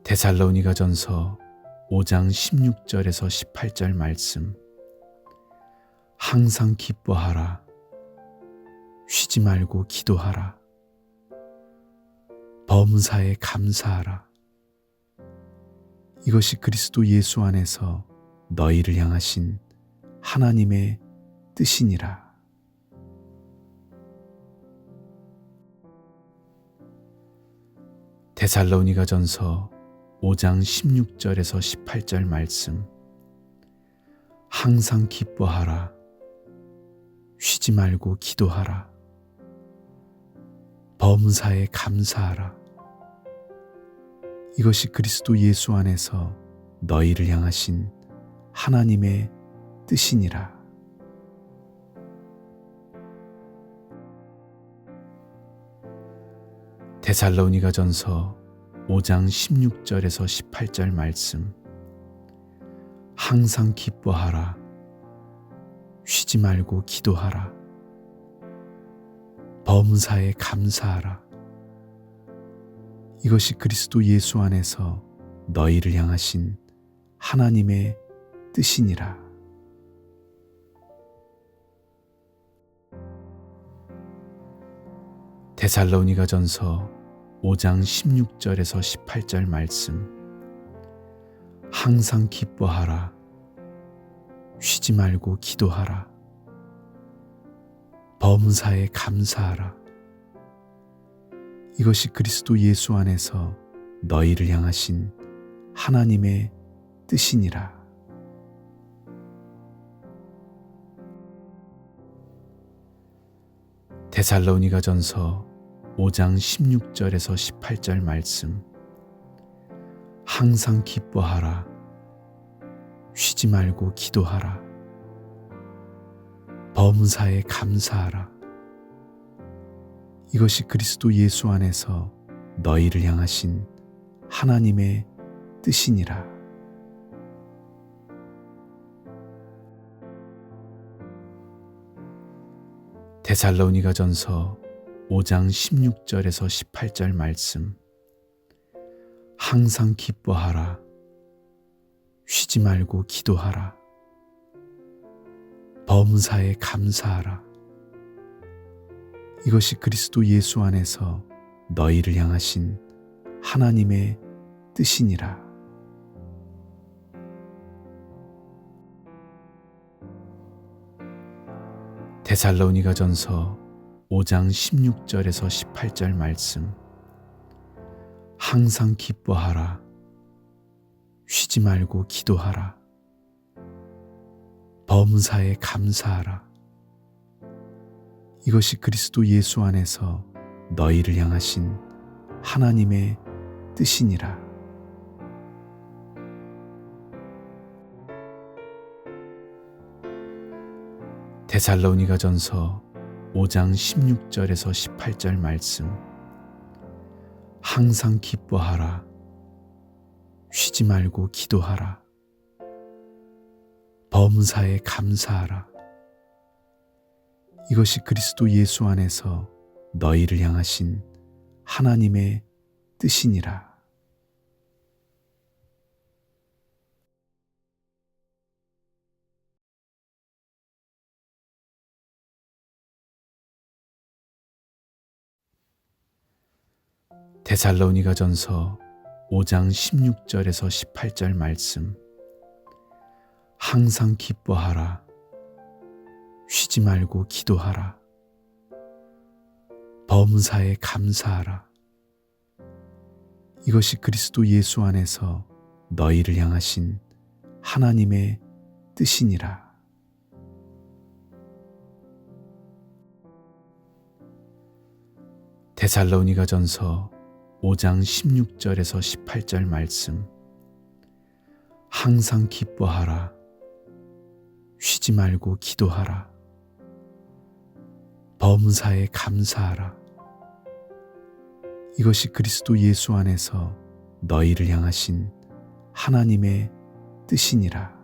데살로니가전서 5장 16절에서 18절 말씀. 항상 기뻐하라. 쉬지 말고 기도하라. 범사에 감사하라. 이것이 그리스도 예수 안에서 너희를 향하신 하나님의 뜻이니라. 데살로니가전서 5장 16절에서 18절 말씀. 항상 기뻐하라. 쉬지 말고 기도하라. 범사에 감사하라. 이것이 그리스도 예수 안에서 너희를 향하신 하나님의 뜻이니라. 데살로니가전서 5장 16절에서 18절 말씀. 항상 기뻐하라. 쉬지 말고 기도하라. 범사에 감사하라. 이것이 그리스도 예수 안에서 너희를 향하신 하나님의 뜻이니라. 데살로니가전서 5장 16절에서 18절 말씀. 항상 기뻐하라. 쉬지 말고 기도하라. 범사에 감사하라. 이것이 그리스도 예수 안에서 너희를 향하신 하나님의 뜻이니라. 데살로니가전서 5장 16절에서 18절 말씀. 항상 기뻐하라. 쉬지 말고 기도하라. 범사에 감사하라. 이것이 그리스도 예수 안에서 너희를 향하신 하나님의 뜻이니라. 데살로니가전서 5장 16절에서 18절 말씀. 항상 기뻐하라. 쉬지 말고 기도하라. 범사에 감사하라. 이것이 그리스도 예수 안에서 너희를 향하신 하나님의 뜻이니라. 데살로니가전서 5장 16절에서 18절 말씀. 항상 기뻐하라. 쉬지 말고 기도하라. 범사에 감사하라. 이것이 그리스도 예수 안에서 너희를 향하신 하나님의 뜻이니라. 데살로니가전서 5장 16절에서 18절 말씀. 항상 기뻐하라. 쉬지 말고 기도하라. 범사에 감사하라. 이것이 그리스도 예수 안에서 너희를 향하신 하나님의 뜻이니라. 데살로니가전서 5장 16절에서 18절 말씀. 항상 기뻐하라. 쉬지 말고 기도하라. 범사에 감사하라. 이것이 그리스도 예수 안에서 너희를 향하신 하나님의 뜻이니라. 데살로니가전서 5장 16절에서 18절 말씀. 항상 기뻐하라. 쉬지 말고 기도하라. 범사에 감사하라. 이것이 그리스도 예수 안에서 너희를 향하신 하나님의 뜻이니라.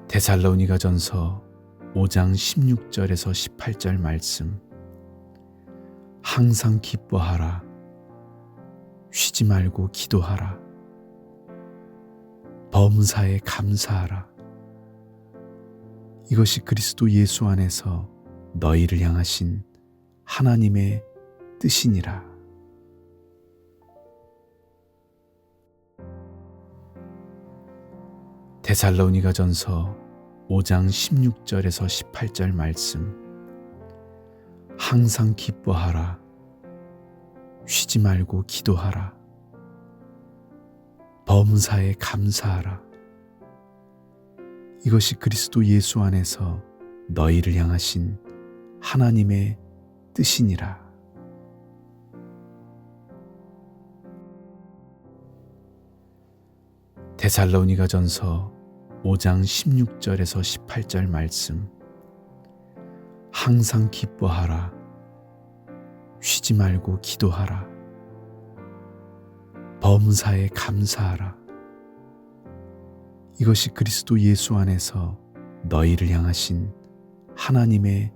데살로니가전서 5장 16절에서 18절 말씀. 항상 기뻐하라. 쉬지 말고 기도하라. 범사에 감사하라. 이것이 그리스도 예수 안에서 너희를 향하신 하나님의 뜻이니라. 데살로니가전서 5장 16절에서 18절 말씀. 항상 기뻐하라. 쉬지 말고 기도하라. 범사에 감사하라. 이것이 그리스도 예수 안에서 너희를 향하신 하나님의 뜻이니라. 데살로니가전서 5장 16절에서 18절 말씀. 항상 기뻐하라. 쉬지 말고 기도하라. 범사에 감사하라. 이것이 그리스도 예수 안에서 너희를 향하신 하나님의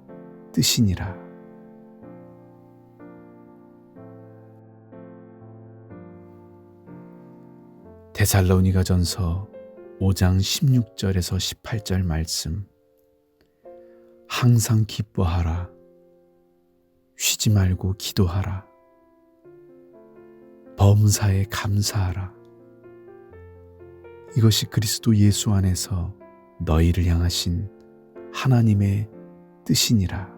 뜻이니라. 데살로니가전서 5장 16절에서 18절 말씀. 항상 기뻐하라. 쉬지 말고 기도하라. 범사에 감사하라. 이것이 그리스도 예수 안에서 너희를 향하신 하나님의 뜻이니라.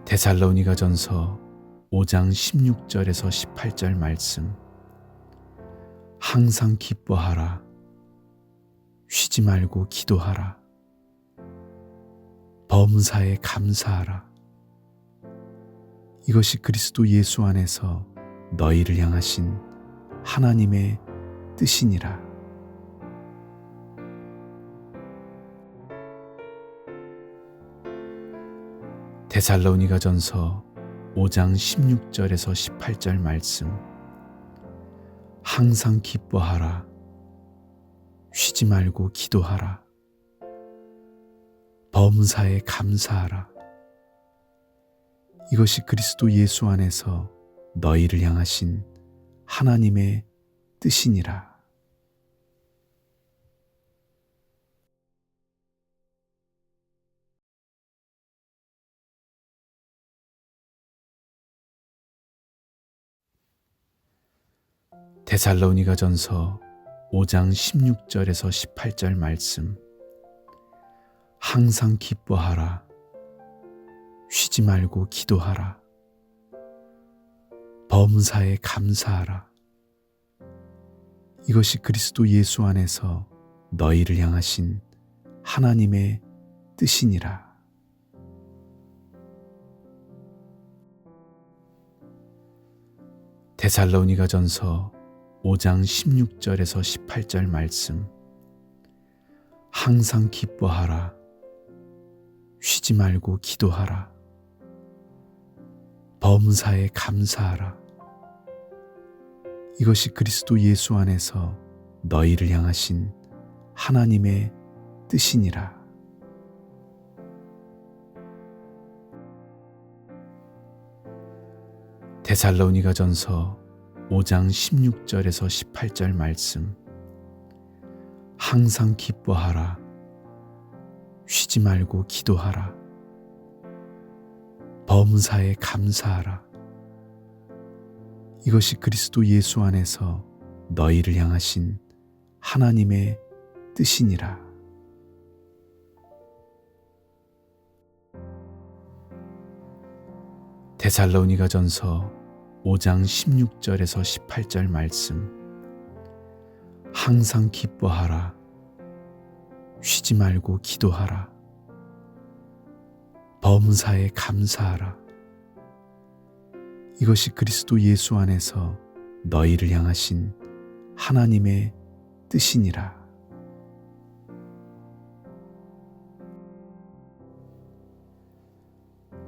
데살로니가전서 5장 16절에서 18절 말씀. 항상 기뻐하라. 쉬지 말고 기도하라. 범사에 감사하라. 이것이 그리스도 예수 안에서 너희를 향하신 하나님의 뜻이니라. 데살로니가전서 5장 16절에서 18절 말씀. 항상 기뻐하라. 쉬지 말고 기도하라. 범사에 감사하라. 이것이 그리스도 예수 안에서 너희를 향하신 하나님의 뜻이니라. 데살로니가전서 5장 16절에서 18절 말씀. 항상 기뻐하라. 쉬지 말고 기도하라. 범사에 감사하라. 이것이 그리스도 예수 안에서 너희를 향하신 하나님의 뜻이니라. 데살로니가전서 5장 16절에서 18절 말씀. 항상 기뻐하라. 쉬지 말고 기도하라. 범사에 감사하라. 이것이 그리스도 예수 안에서 너희를 향하신 하나님의 뜻이니라. 데살로니가전서 5장 16절에서 18절 말씀. 항상 기뻐하라. 쉬지 말고 기도하라. 범사에 감사하라. 이것이 그리스도 예수 안에서 너희를 향하신 하나님의 뜻이니라. 데살로니가전서 5장 16절에서 18절 말씀. 항상 기뻐하라. 쉬지 말고 기도하라. 범사에 감사하라. 이것이 그리스도 예수 안에서 너희를 향하신 하나님의 뜻이니라.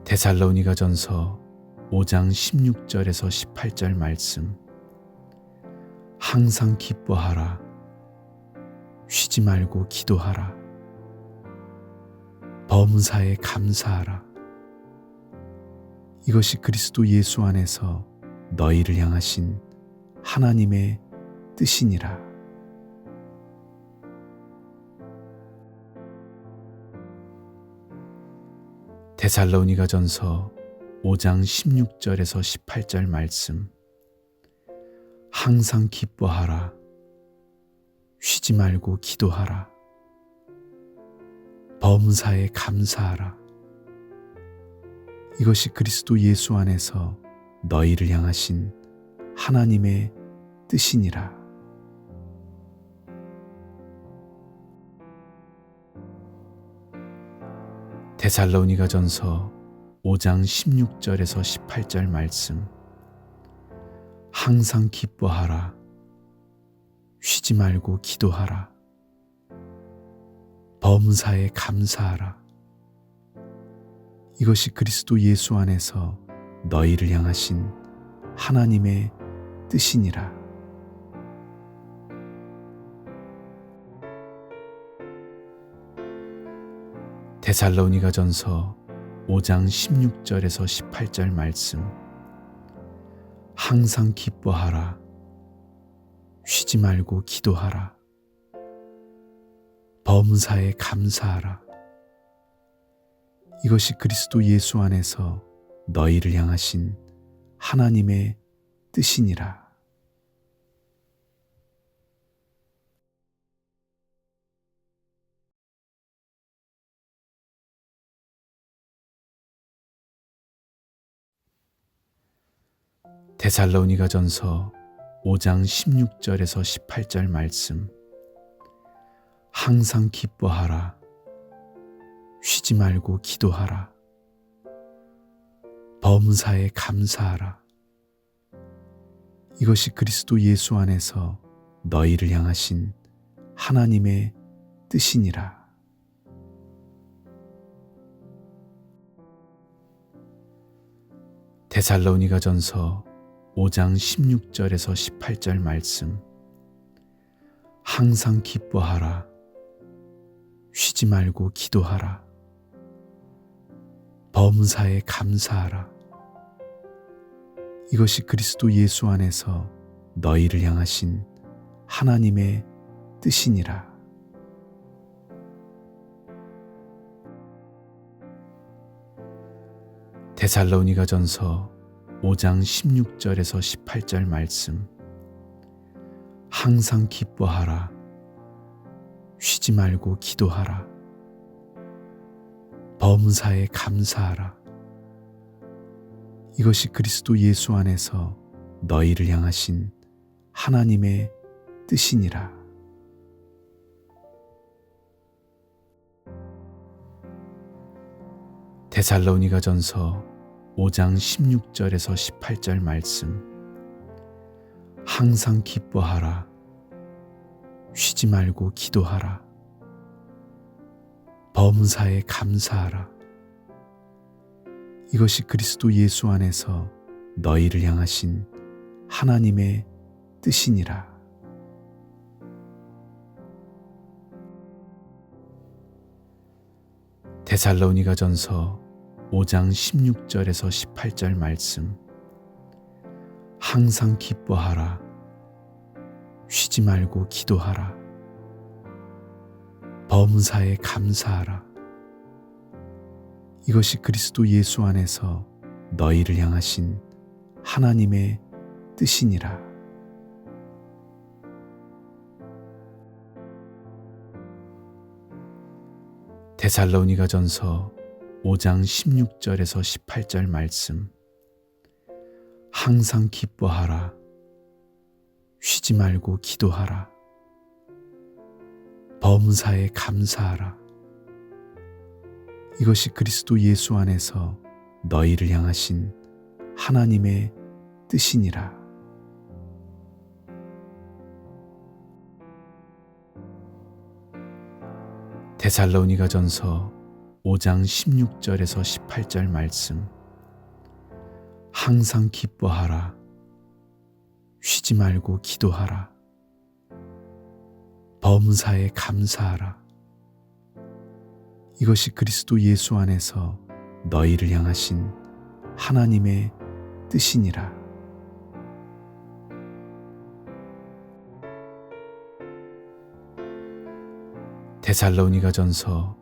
데살로니가전서 5장 16절에서 18절 말씀. 항상 기뻐하라. 쉬지 말고 기도하라. 범사에 감사하라. 이것이 그리스도 예수 안에서 너희를 향하신 하나님의 뜻이니라. 데살로니가전서 5장 16절에서 18절 말씀. 항상 기뻐하라. 쉬지 말고 기도하라. 범사에 감사하라. 이것이 그리스도 예수 안에서 너희를 향하신 하나님의 뜻이니라. 데살로니가전서 5장 16절에서 18절 말씀. 항상 기뻐하라. 쉬지 말고 기도하라. 범사에 감사하라. 이것이 그리스도 예수 안에서 너희를 향하신 하나님의 뜻이니라. 데살로니가전서 5장 16절에서 18절 말씀. 항상 기뻐하라. 쉬지 말고 기도하라. 범사에 감사하라. 이것이 그리스도 예수 안에서 너희를 향하신 하나님의 뜻이니라. 데살로니가전서 5장 16절에서 18절 말씀. 항상 기뻐하라. 쉬지 말고 기도하라. 범사에 감사하라. 이것이 그리스도 예수 안에서 너희를 향하신 하나님의 뜻이니라. 데살로니가전서 5장 16절에서 18절 말씀. 항상 기뻐하라. 쉬지 말고 기도하라. 범사에 감사하라. 이것이 그리스도 예수 안에서 너희를 향하신 하나님의 뜻이니라. 데살로니가전서 5장 16절에서 18절 말씀. 항상 기뻐하라. 쉬지 말고 기도하라. 범사에 감사하라. 이것이 그리스도 예수 안에서 너희를 향하신 하나님의 뜻이니라. 데살로니가전서 5장 16절에서 18절 말씀. 항상 기뻐하라. 쉬지 말고 기도하라. 범사에 감사하라. 이것이 그리스도 예수 안에서 너희를 향하신 하나님의 뜻이니라. 데살로니가전서 5장 16절에서 18절 말씀. 항상 기뻐하라. 쉬지 말고 기도하라. 범사에 감사하라. 이것이 그리스도 예수 안에서 너희를 향하신 하나님의 뜻이니라. 데살로니가전서 5장 16절에서 18절 말씀. 항상 기뻐하라. 쉬지 말고 기도하라. 범사에 감사하라. 이것이 그리스도 예수 안에서 너희를 향하신 하나님의 뜻이니라. 데살로니가전서 5장 16절에서 18절 말씀. 항상 기뻐하라. 쉬지 말고 기도하라. 범사에 감사하라. 이것이 그리스도 예수 안에서 너희를 향하신 하나님의 뜻이니라. 데살로니가전서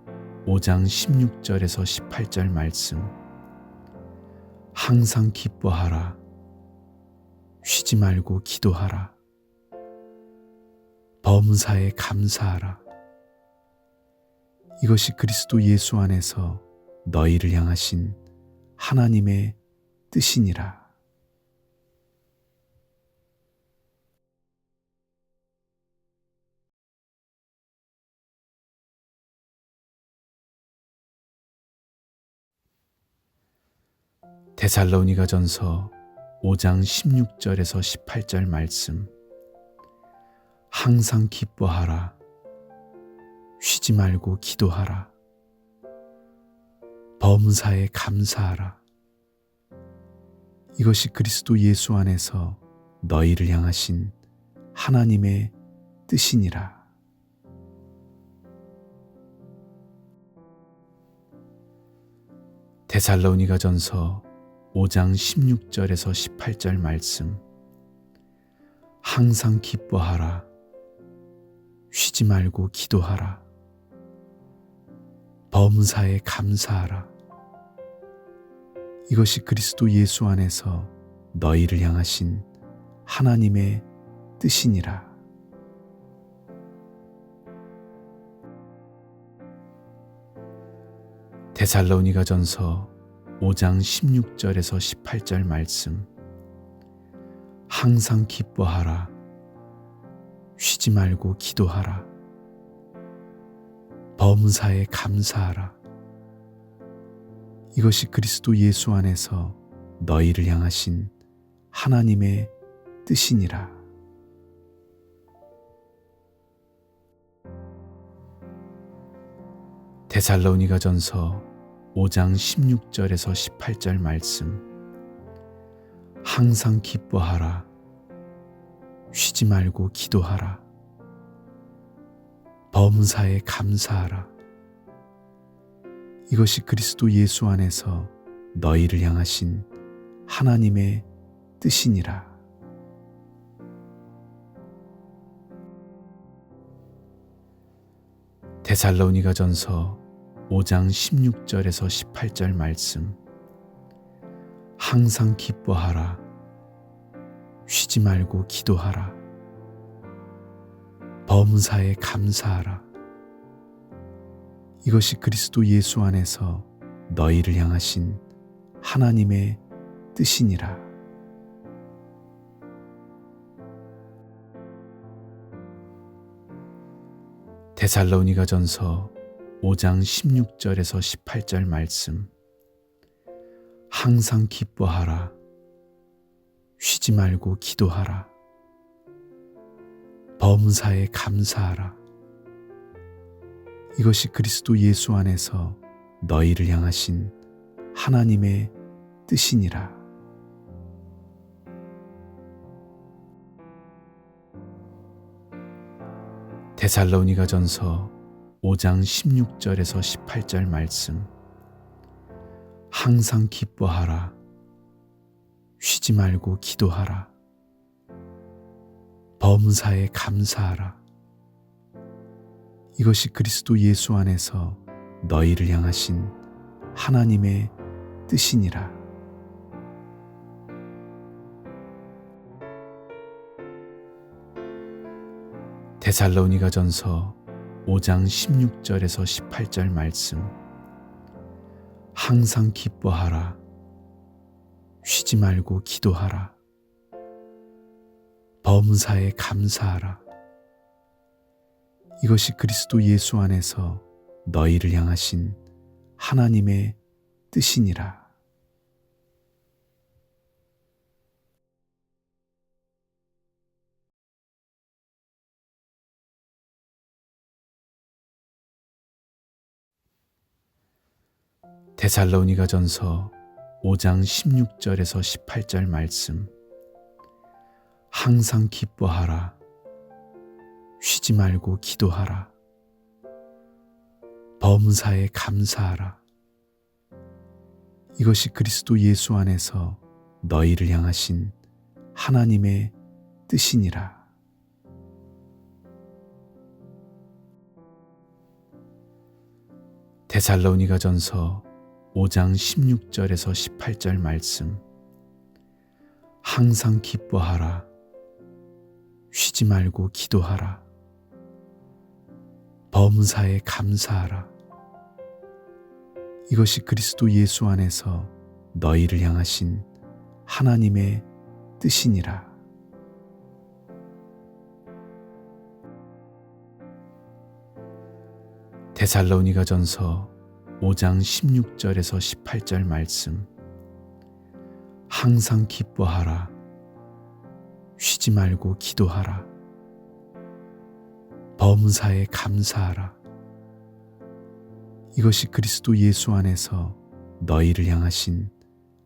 5장 16절에서 18절 말씀. 항상 기뻐하라. 쉬지 말고 기도하라. 범사에 감사하라. 이것이 그리스도 예수 안에서 너희를 향하신 하나님의 뜻이니라. 데살로니가전서 5장 16절에서 18절 말씀. 항상 기뻐하라. 쉬지 말고 기도하라. 범사에 감사하라. 이것이 그리스도 예수 안에서 너희를 향하신 하나님의 뜻이니라. 데살로니가전서 5장 16절에서 18절 말씀. 항상 기뻐하라. 쉬지 말고 기도하라. 범사에 감사하라. 이것이 그리스도 예수 안에서 너희를 향하신 하나님의 뜻이니라. 데살로니가전서 5장 16절에서 18절 말씀. 항상 기뻐하라. 쉬지 말고 기도하라. 범사에 감사하라. 이것이 그리스도 예수 안에서 너희를 향하신 하나님의 뜻이니라. 데살로니가전서 5장 16절에서 18절 말씀. 항상 기뻐하라. 쉬지 말고 기도하라. 범사에 감사하라. 이것이 그리스도 예수 안에서 너희를 향하신 하나님의 뜻이니라. 데살로니가전서 5장 16절에서 18절 말씀. 항상 기뻐하라. 쉬지 말고 기도하라. 범사에 감사하라. 이것이 그리스도 예수 안에서 너희를 향하신 하나님의 뜻이니라. 데살로니가전서 5장 16절에서 18절 말씀. 항상 기뻐하라. 쉬지 말고 기도하라. 범사에 감사하라. 이것이 그리스도 예수 안에서 너희를 향하신 하나님의 뜻이니라. 데살로니가전서 5장 16절에서 18절 말씀. 항상 기뻐하라. 쉬지 말고 기도하라. 범사에 감사하라. 이것이 그리스도 예수 안에서 너희를 향하신 하나님의 뜻이니라. 데살로니가전서 5장 16절에서 18절 말씀. 항상 기뻐하라. 쉬지 말고 기도하라. 범사에 감사하라. 이것이 그리스도 예수 안에서 너희를 향하신 하나님의 뜻이니라. 데살로니가전서 5장 16절에서 18절 말씀. 항상 기뻐하라. 쉬지 말고 기도하라. 범사에 감사하라. 이것이 그리스도 예수 안에서 너희를 향하신 하나님의 뜻이니라. 데살로니가전서 5장 16절에서 18절 말씀. 항상 기뻐하라. 쉬지 말고 기도하라. 범사에 감사하라. 이것이 그리스도 예수 안에서 너희를 향하신 하나님의 뜻이니라. 데살로니가전서 5장 16절에서 18절 말씀. 항상 기뻐하라. 쉬지 말고 기도하라. 범사에 감사하라. 이것이 그리스도 예수 안에서 너희를 향하신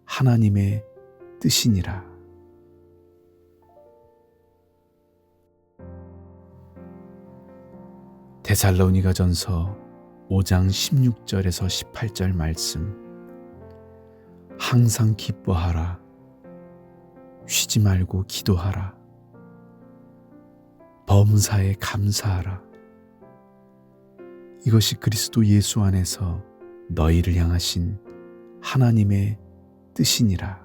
하나님의 뜻이니라. 데살로니가전서 5장 16절에서 18절 말씀. 항상 기뻐하라. 쉬지 말고 기도하라. 범사에 감사하라. 이것이 그리스도 예수 안에서 너희를 향하신 하나님의 뜻이니라.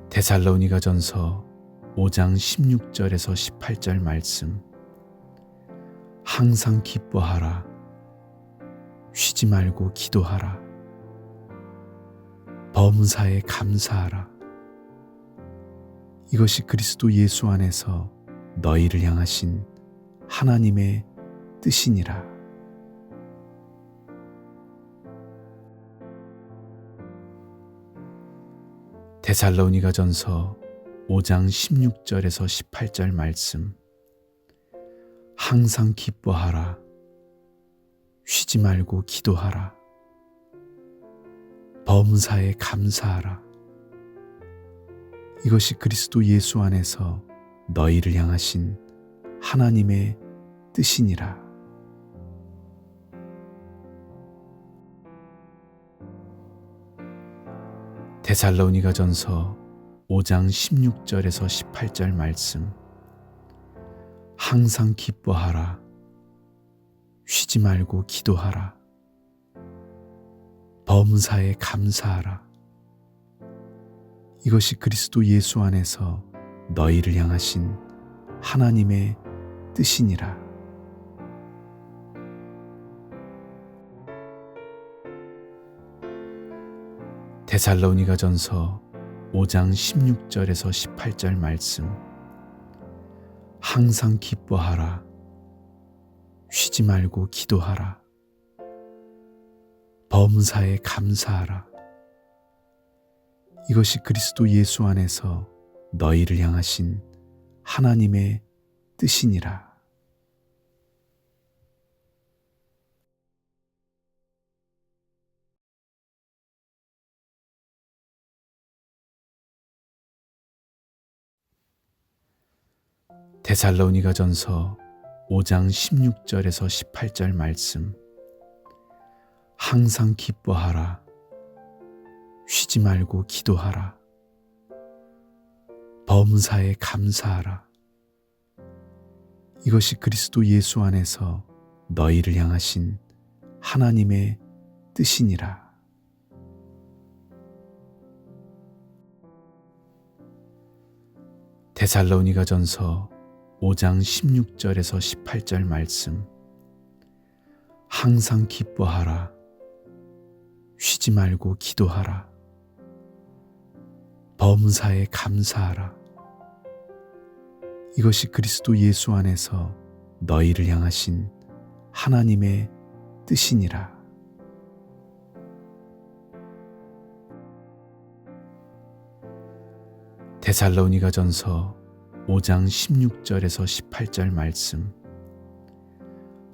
데살로니가전서 5장 16절에서 18절 말씀. 항상 기뻐하라. 쉬지 말고 기도하라. 범사에 감사하라. 이것이 그리스도 예수 안에서 너희를 향하신 하나님의 뜻이니라. 데살로니가전서 5장 16절에서 18절 말씀. 항상 기뻐하라. 쉬지 말고 기도하라. 범사에 감사하라. 이것이 그리스도 예수 안에서 너희를 향하신 하나님의 뜻이니라. 데살로니가전서 5장 16절에서 18절 말씀. 항상 기뻐하라. 쉬지 말고 기도하라. 범사에 감사하라. 이것이 그리스도 예수 안에서 너희를 향하신 하나님의 뜻이니라. 데살로니가전서 5장 16절에서 18절 말씀. 항상 기뻐하라. 쉬지 말고 기도하라. 범사에 감사하라. 이것이 그리스도 예수 안에서 너희를 향하신 하나님의 뜻이니라. 데살로니가전서 5장 16절에서 18절 말씀. 항상 기뻐하라. 쉬지 말고 기도하라. 범사에 감사하라. 이것이 그리스도 예수 안에서 너희를 향하신 하나님의 뜻이니라. 데살로니가전서 5장 16절에서 18절 말씀. 항상 기뻐하라. 쉬지 말고 기도하라. 범사에 감사하라. 이것이 그리스도 예수 안에서 너희를 향하신 하나님의 뜻이니라. 데살로니가전서 5장 16절에서 18절 말씀.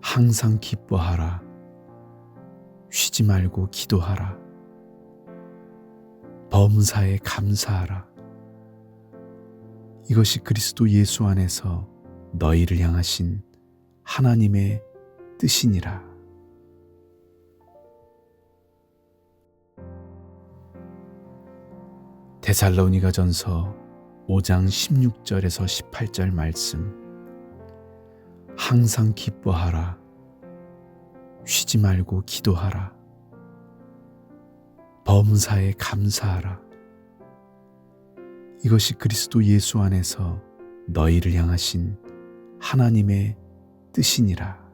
항상 기뻐하라. 쉬지 말고 기도하라. 범사에 감사하라. 이것이 그리스도 예수 안에서 너희를 향하신 하나님의 뜻이니라. 데살로니가전서 5장 16절에서 18절 말씀. 항상 기뻐하라. 쉬지 말고 기도하라. 범사에 감사하라. 이것이 그리스도 예수 안에서 너희를 향하신 하나님의 뜻이니라.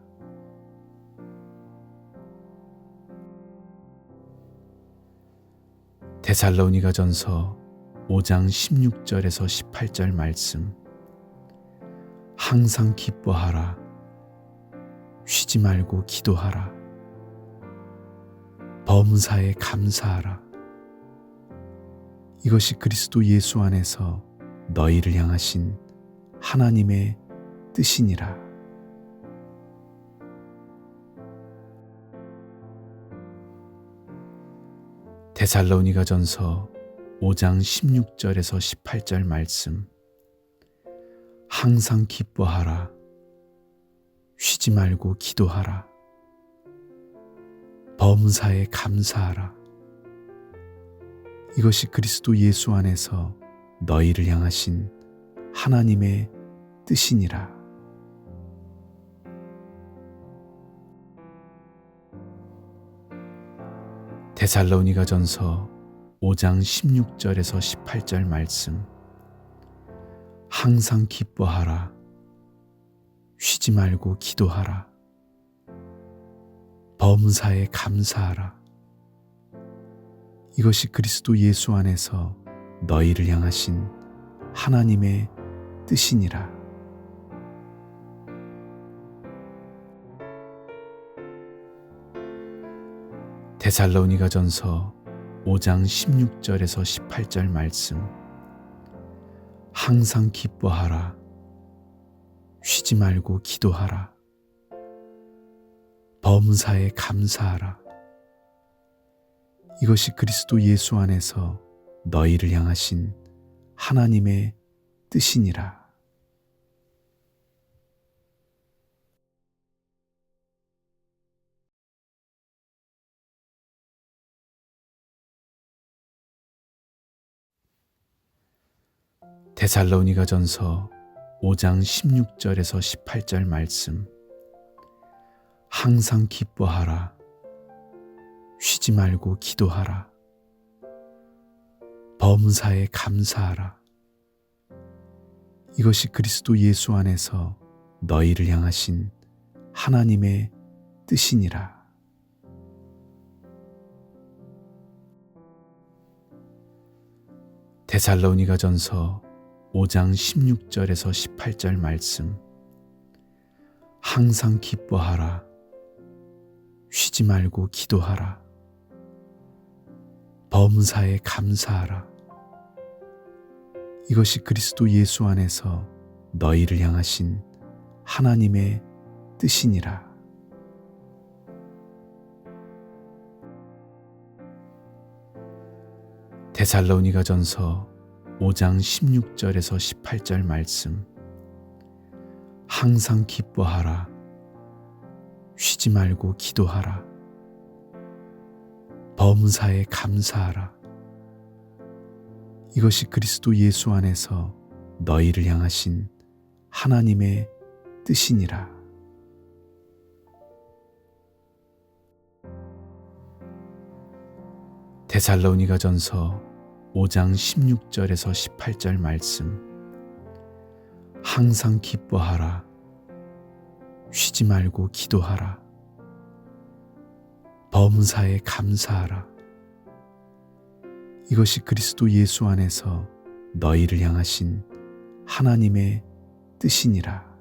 데살로니가전서 5장 16절에서 18절 말씀. 항상 기뻐하라. 쉬지 말고 기도하라. 범사에 감사하라. 이것이 그리스도 예수 안에서 너희를 향하신 하나님의 뜻이니라. 데살로니가전서 5장 16절에서 18절 말씀. 항상 기뻐하라. 쉬지 말고 기도하라. 범사에 감사하라. 이것이 그리스도 예수 안에서 너희를 향하신 하나님의 뜻이니라. 데살로니가전서 5장 16절에서 18절 말씀. 항상 기뻐하라. 쉬지 말고 기도하라. 범사에 감사하라. 이것이 그리스도 예수 안에서 너희를 향하신 하나님의 뜻이니라. 데살로니가전서 5장 16절에서 18절 말씀. 항상 기뻐하라. 쉬지 말고 기도하라. 범사에 감사하라. 이것이 그리스도 예수 안에서 너희를 향하신 하나님의 뜻이니라. 데살로니가전서 5장 16절에서 18절 말씀. 항상 기뻐하라. 쉬지 말고 기도하라. 범사에 감사하라. 이것이 그리스도 예수 안에서 너희를 향하신 하나님의 뜻이니라. 데살로니가전서 5장 16절에서 18절 말씀. 항상 기뻐하라. 쉬지 말고 기도하라. 범사에 감사하라. 이것이 그리스도 예수 안에서 너희를 향하신 하나님의 뜻이니라. 데살로니가전서 5장 16절에서 18절 말씀. 항상 기뻐하라. 쉬지 말고 기도하라. 범사에 감사하라. 이것이 그리스도 예수 안에서 너희를 향하신 하나님의 뜻이니라. 데살로니가전서 5장 16절에서 18절 말씀. 항상 기뻐하라. 쉬지 말고 기도하라. 범사에 감사하라. 이것이 그리스도 예수 안에서 너희를 향하신 하나님의 뜻이니라.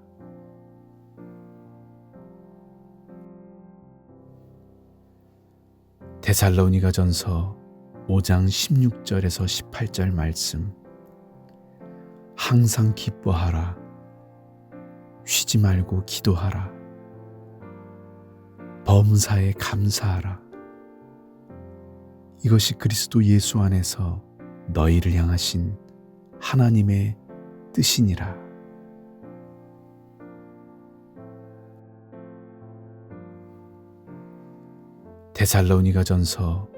데살로니가전서 5장 16절에서 18절 말씀. 항상 기뻐하라. 쉬지 말고 기도하라. 범사에 감사하라. 이것이 그리스도 예수 안에서 너희를 향하신 하나님의 뜻이니라. 데살로니가전서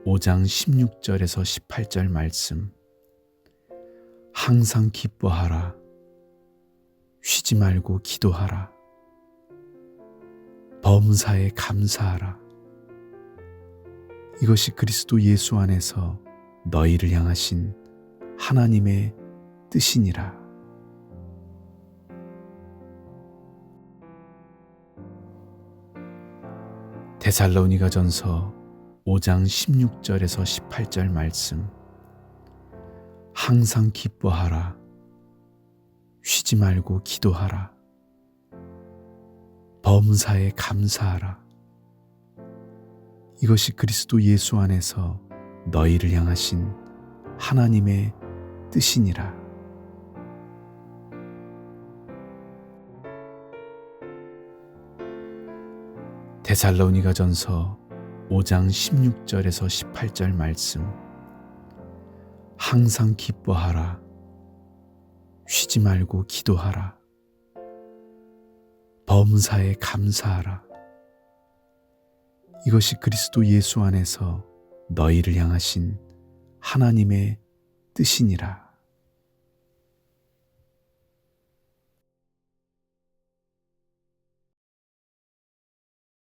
5장 16절에서 18절 말씀. 항상 기뻐하라. 쉬지 말고 기도하라. 범사에 감사하라. 이것이 그리스도 예수 안에서 너희를 향하신 하나님의 뜻이니라. 데살로니가전서 5장 16절에서 18절 말씀. 항상 기뻐하라. 쉬지 말고 기도하라. 범사에 감사하라. 이것이 그리스도 예수 안에서 너희를 향하신 하나님의 뜻이니라. 데살로니가전서 5장 16절에서 18절 말씀. 항상 기뻐하라. 쉬지 말고 기도하라. 범사에 감사하라. 이것이 그리스도 예수 안에서 너희를 향하신 하나님의 뜻이니라.